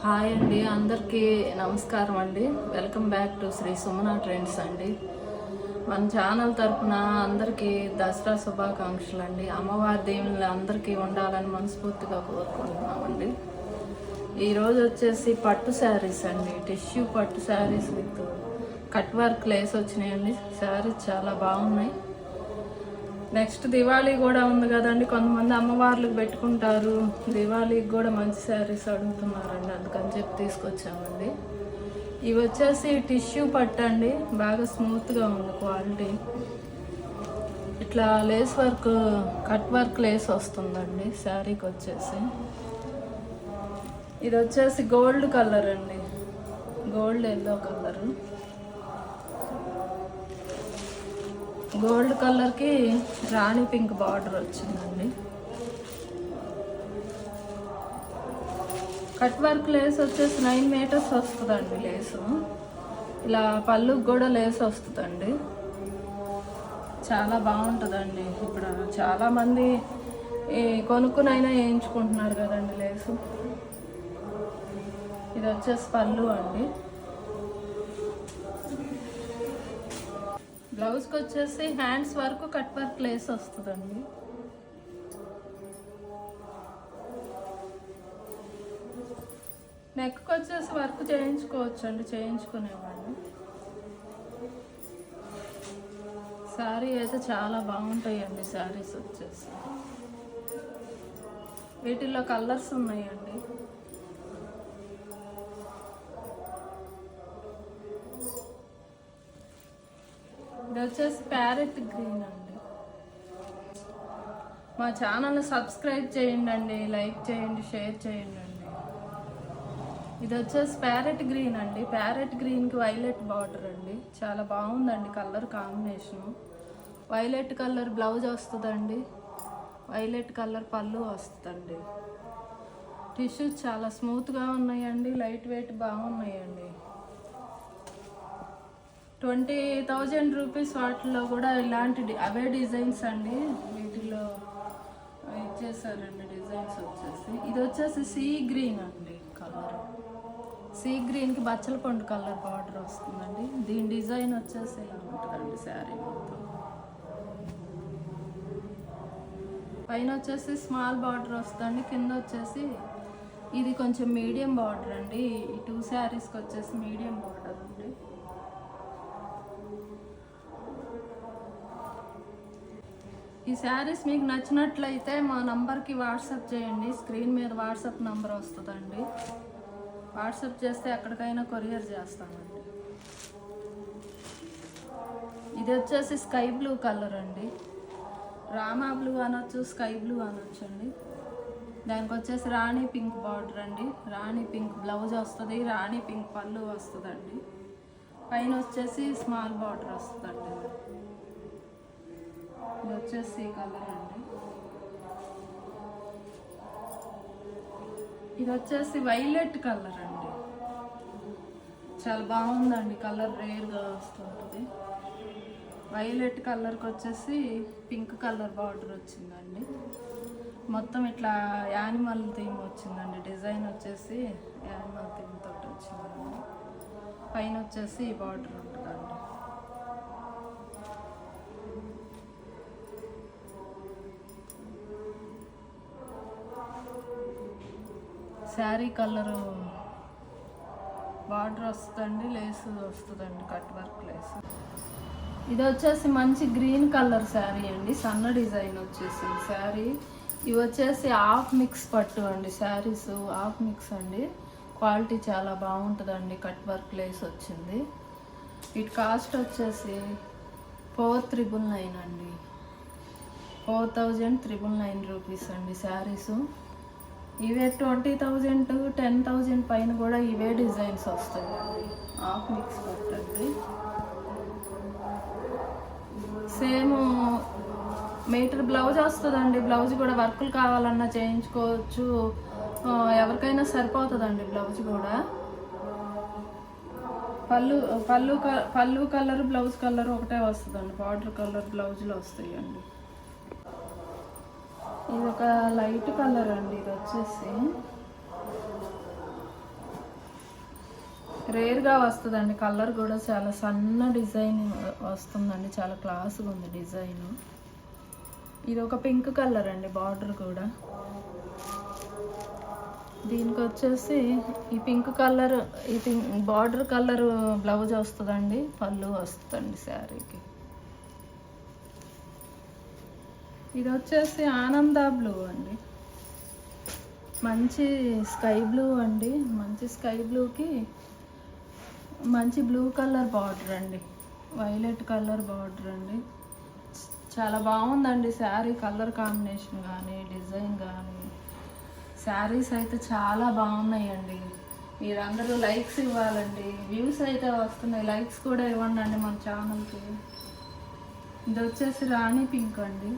Hi అండి, అందరికీ నమస్కారం అండి. Welcome back to Sri Sumana trends అండి. మన ఛానల్ తరఫున అందరికీ దసరా శుభాకాంక్షలు అండి. అమ్మవారి దేవుళ్ళు అందరికీ ఉండాలని మనస్ఫూర్తిగా కోరుకుంటున్నామండి. ఈరోజు వచ్చేసి పట్టు శారీస్ అండి, టిష్యూ పట్టు saris with cut work lace వచ్చినాయండి. శారీస్ చాలా బాగున్నాయి. నెక్స్ట్ దివాళీ కూడా ఉంది కదండి, కొంతమంది అమ్మవార్లకు పెట్టుకుంటారు. దివాళీకి కూడా మంచి శారీస్ అడుగుతున్నారండి, అందుకని చెప్పి తీసుకొచ్చామండి. ఇవి వచ్చేసి టిష్యూ పట్టు అండి, బాగా స్మూత్గా ఉంది క్వాలిటీ. ఇట్లా lace work, cut work lace వస్తుందండి శారీకి వచ్చేసి. ఇది వచ్చేసి గోల్డ్ కలర్ అండి, గోల్డ్ ఎల్లో కలరు. గోల్డ్ కలర్కి రాణి పింక్ బార్డర్ వచ్చిందండి. కట్ వర్క్ లేస్ వచ్చేసి 9 మీటర్స్ వస్తుందండి లేసు. ఇలా పళ్ళుకి కూడా లేస్ వస్తుందండి, చాలా బాగుంటుందండి. ఇప్పుడు చాలామంది కొనుక్కునైనా వేయించుకుంటున్నారు కదండి లేసు. ఇది వచ్చేసి పళ్ళు అండి. బ్లౌజ్కి వచ్చేసి హ్యాండ్స్ వరకు కట్ వర్క్ లేస్ వస్తుందండి. నెక్కి వచ్చేసి వర్క్ చేయించుకోవచ్చు అండి, చేయించుకునేవాళ్ళు. శారీ అయితే చాలా బాగుంటాయండి శారీస్ వచ్చేసి. వీటిల్లో కలర్స్ ఉన్నాయండి. ఇది వచ్చేసి ప్యారెట్ గ్రీన్ అండి. మా ఛానల్ని సబ్స్క్రైబ్ చేయండి అండి, లైక్ చేయండి, షేర్ చేయండి అండి. ఇది వచ్చేసి ప్యారెట్ గ్రీన్ అండి. ప్యారెట్ గ్రీన్కి వైలెట్ బార్డర్ అండి, చాలా బాగుందండి colour combination. Violet colour blouse వస్తుందండి, వైలెట్ కలర్ పళ్ళు వస్తుందండి. టిష్యూస్ చాలా స్మూత్గా ఉన్నాయండి, లైట్ వెయిట్ బాగున్నాయండి. 20,000 రూపీస్ వాటిలో కూడా ఇలాంటి అవే డిజైన్స్ అండి. వీటిలో ఇచ్చేసారండి డిజైన్స్ వచ్చేసి. ఇది వచ్చేసి సీ గ్రీన్ అండి కలర్. సీ గ్రీన్కి బచ్చల పండు కలర్ బార్డర్ వస్తుందండి. దీని డిజైన్ వచ్చేసి ఇలా ఉంటుందండి శారీ మొత్తం. పైన వచ్చేసి స్మాల్ బార్డర్ వస్తుందండి, కింద వచ్చేసి ఇది కొంచెం మీడియం బార్డర్ అండి. ఈ 2 శారీస్కి వచ్చేసి మీడియం బార్డర్ అండి. ఈ శారీస్ మీకు నచ్చినట్లయితే మా నంబర్కి వాట్సాప్ చేయండి. స్క్రీన్ మీద వాట్సాప్ నంబర్ వస్తుందండి. వాట్సాప్ చేస్తే ఎక్కడికైనా కొరియర్ చేస్తామండి. ఇది వచ్చేసి స్కై బ్లూ కలర్ అండి. రామా బ్లూ అనొచ్చు, స్కై బ్లూ అనొచ్చు అండి. దానికి వచ్చేసి రాణి పింక్ బార్డర్ అండి. రాణి పింక్ బ్లౌజ్ వస్తుంది, రాణి పింక్ పళ్ళు వస్తుందండి. పైన వచ్చేసి స్మాల్ బార్డర్ వస్తుందండి. ఇది వచ్చేసి కలర్ అండి. ఇది వచ్చేసి వైలెట్ కలర్ అండి, చాలా బాగుందండి కలర్, రేర్గా వస్తుంటుంది. వైలెట్ కలర్కి వచ్చేసి పింక్ కలర్ బార్డర్ వచ్చిందండి. మొత్తం ఇట్లా యానిమల్ థీమ్ వచ్చిందండి. డిజైన్ వచ్చేసి యానిమల్ థీమ్ తోటి వచ్చిందండి. పైన వచ్చేసి బార్డర్ ఉంటుందండి. శారీ కలరు బార్డర్ వస్తుందండి, లేస్ వస్తుందండి, కట్ వర్క్ లేస్. ఇది వచ్చేసి మంచి గ్రీన్ కలర్ శారీ అండి, సన్న డిజైన్ వచ్చేసింది శారీ. ఇవి వచ్చేసి హాఫ్ మిక్స్ పట్టు అండి. శారీస్ హాఫ్ మిక్స్ అండి, క్వాలిటీ చాలా బాగుంటుందండి. కట్ వర్క్ లేస్ వచ్చింది. వీటి కాస్ట్ వచ్చేసి 4,999 అండి. 4,999 రూపీస్ అండి శారీసు. ఇవే 20,000 to 10,000 పైన కూడా ఇవే డిజైన్స్ వస్తాయండి. హాఫ్ మిక్స్ పట్టండి. సేమ్ మీటర్ బ్లౌజ్ వస్తుందండి. బ్లౌజ్ కూడా వర్కులు కావాలన్నా చేయించుకోవచ్చు, ఎవరికైనా సరిపోతుందండి బ్లౌజ్ కూడా. పళ్ళు కలర్, బ్లౌజ్ కలర్ ఒకటే వస్తుందండి. బార్డర్ కలర్ బ్లౌజులు వస్తాయండి. ఇది ఒక లైట్ కలర్ అండి. ఇది వచ్చేసి రేర్గా వస్తుందండి. కలర్ కూడా చాలా సన్న డిజైన్ వస్తుందండి, చాలా క్లాస్గా ఉంది డిజైన్. ఇది ఒక పింక్ కలర్ అండి, బార్డర్ కూడా. దీనికి వచ్చేసి ఈ పింక్ కలర్, ఈ బార్డర్ కలర్ బ్లౌజ్ వస్తుందండి, పళ్ళు వస్తుందండి శారీకి. ఇది వచ్చేసి ఆనంద బ్లూ అండి, మంచి స్కై బ్లూ అండి. మంచి స్కై బ్లూకి మంచి బ్లూ కలర్ బార్డర్ అండి, వైలెట్ కలర్ బార్డర్ అండి. చాలా బాగుందండి శారీ, కలర్ కాంబినేషన్ కానీ డిజైన్ కానీ. శారీస్ అయితే చాలా బాగున్నాయండి. మీరందరూ లైక్స్ ఇవ్వాలండి, వ్యూస్ అయితే వస్తున్నాయి, లైక్స్ కూడా ఇవ్వండి అండి మన ఛానల్కి. ఇది వచ్చేసి రాణి పింక్ అండి.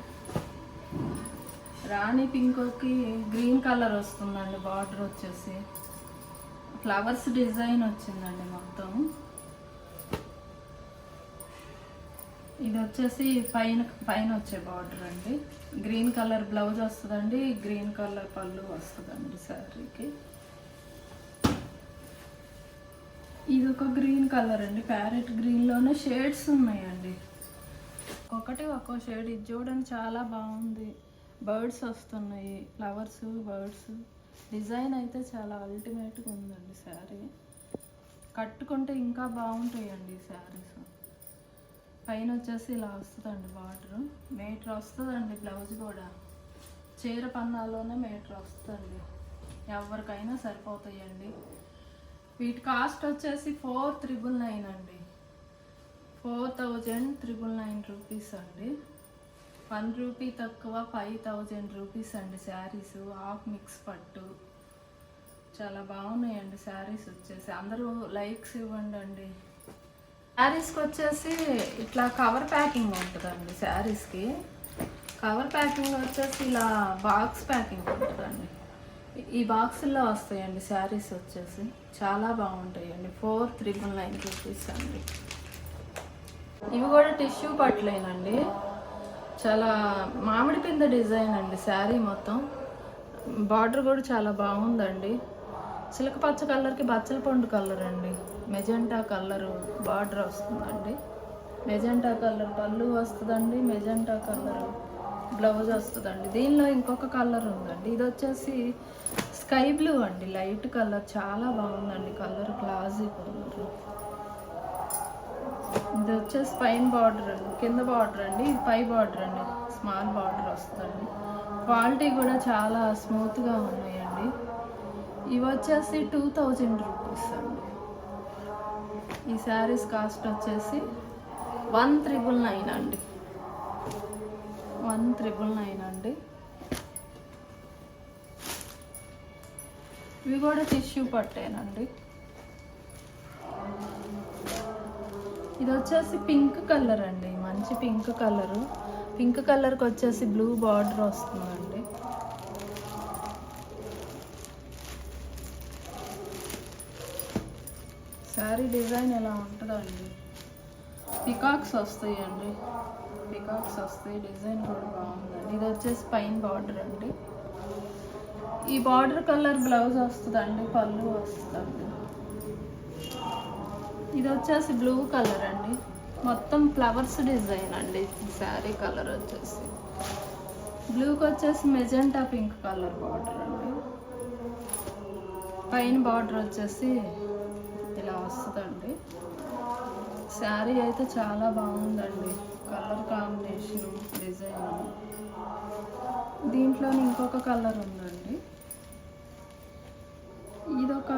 రాణి పింక్కి గ్రీన్ కలర్ వస్తుందండి, బార్డర్ వచ్చేసి ఫ్లవర్స్ డిజైన్ వచ్చిందండి మొత్తం. ఇది వచ్చేసి పైన వచ్చే బార్డర్ అండి. గ్రీన్ కలర్ బ్లౌజ్ వస్తుందండి, గ్రీన్ కలర్ పళ్ళు వస్తుందండి శారీకి. ఇది ఒక గ్రీన్ కలర్ అండి, ప్యారెట్ గ్రీన్లోనే షేడ్స్ ఉన్నాయండి, ఒకటి ఒక్కో షేడ్. ఇది చూడండి చాలా బాగుంది, బర్డ్స్ వస్తున్నాయి, ఫ్లవర్స్, బర్డ్స్. డిజైన్ అయితే చాలా అల్టిమేట్గా ఉందండి శారీ. కట్టుకుంటే ఇంకా బాగుంటాయండి ఈ శారీస్. పైన వచ్చేసి ఇలా వస్తుందండి బార్డర్, మీటర్ వస్తుందండి బ్లౌజ్ కూడా. చీర పన్నాలోనే మీటర్ వస్తుందండి, ఎవరికైనా సరిపోతాయండి. వీటి కాస్ట్ వచ్చేసి 4,999 అండి, 4,999 రూపీస్ అండి. 1 రూపీ తక్కువ, 5,000 రూపీస్ అండి శారీస్. హాఫ్ మిక్స్ పట్టు, చాలా బాగున్నాయండి శారీస్ వచ్చేసి. అందరూ లైక్స్ ఇవ్వండి అండి. శారీస్కి వచ్చేసి ఇట్లా కవర్ ప్యాకింగ్ ఉంటుందండి. శారీస్కి కవర్ ప్యాకింగ్ వచ్చేసి ఇలా బాక్స్ ప్యాకింగ్ ఉంటుందండి. ఈ బాక్సుల్లో వస్తాయండి శారీస్ వచ్చేసి, చాలా బాగుంటాయండి. 4,999 రూపీస్ అండి. ఇవి కూడా టిష్యూ పట్లేనండి, చాలా మామిడి పింద డిజైన్ అండి శారీ మొత్తం. బార్డర్ కూడా చాలా బాగుందండి. చిలక పచ్చ కలర్కి బచ్చల పండు కలర్ అండి, మెజెంటా కలరు బార్డర్ వస్తుందండి. మెజెంటా కలర్ పళ్ళు వస్తుందండి, మెజెంటా కలర్ బ్లౌజ్ వస్తుందండి. దీనిలో ఇంకొక కలర్ ఉందండి, ఇది వచ్చేసి స్కై బ్లూ అండి, లైట్ కలర్, చాలా బాగుందండి కలర్, క్లాసీ కలర్. ఇది వచ్చేసి పైన బార్డర్ అండి, కింద బార్డర్ అండి, ఇది పై బార్డర్ అండి, స్మాల్ బార్డర్ వస్తుందండి. క్వాలిటీ కూడా చాలా స్మూత్గా ఉన్నాయండి. ఇవి వచ్చేసి 2,000 రూపీస్ అండి. ఈ శారీస్ కాస్ట్ వచ్చేసి 1,999 అండి, 1,999 అండి. ఇవి కూడా టిష్యూ పట్టేనండి. ఇది వచ్చేసి పింక్ కలర్ అండి, మంచి పింక్ కలరు. పింక్ కలర్కి వచ్చేసి బ్లూ బార్డర్ వస్తుందండి. శారీ డిజైన్ ఎలా ఉంటుందండి, పికాక్స్ వస్తాయండి, పికాక్స్ వస్తాయి, డిజైన్ కూడా బాగుందండి. ఇది వచ్చేసి పైన బార్డర్ అండి. ఈ బార్డర్ కలర్ బ్లౌజ్ వస్తుందండి, పళ్ళు వస్తుందండి. ఇది వచ్చేసి బ్లూ కలర్ అండి, మొత్తం ఫ్లవర్స్ డిజైన్ అండి. శారీ కలర్ వచ్చేసి బ్లూకి వచ్చేసి మెజెంటా పింక్ కలర్ బార్డర్ అండి. పైన బార్డర్ వచ్చేసి ఇలా వస్తుందండి. శారీ అయితే చాలా బాగుందండి, కలర్ కాంబినేషన్, డిజైన్. దీంట్లో ఇంకొక కలర్ ఉందండి, ఇదొక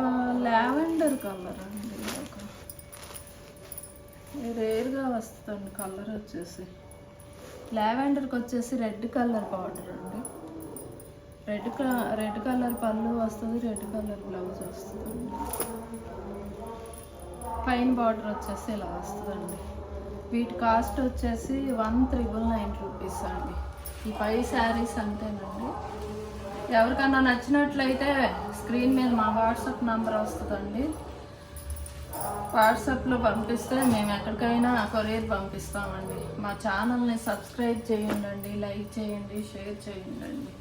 లావెండర్ కలర్ అండి. ఇదొక రేర్గా వస్తుంది కలర్ వచ్చేసి. లావెండర్కి వచ్చేసి రెడ్ కలర్ బార్డర్ అండి, రెడ్ కలర్ పళ్ళు వస్తుంది, రెడ్ కలర్ బ్లౌజ్ వస్తుందండి. పైన బార్డర్ వచ్చేసి ఇలా వస్తుందండి. వీటి కాస్ట్ వచ్చేసి 1,999 రూపీస్ అండి. ఈ 5 శారీస్ అంతేనండి. ఎవరికన్నా నచ్చినట్లయితే స్క్రీన్ మీద మా వాట్సాప్ నంబర్ వస్తుందండి, వాట్సాప్లో పంపిస్తే మేము ఎక్కడికైనా కొరియర్ పంపిస్తామండి. మా ఛానల్ని సబ్స్క్రైబ్ చేయండి, లైక్ చేయండి, షేర్ చేయండి.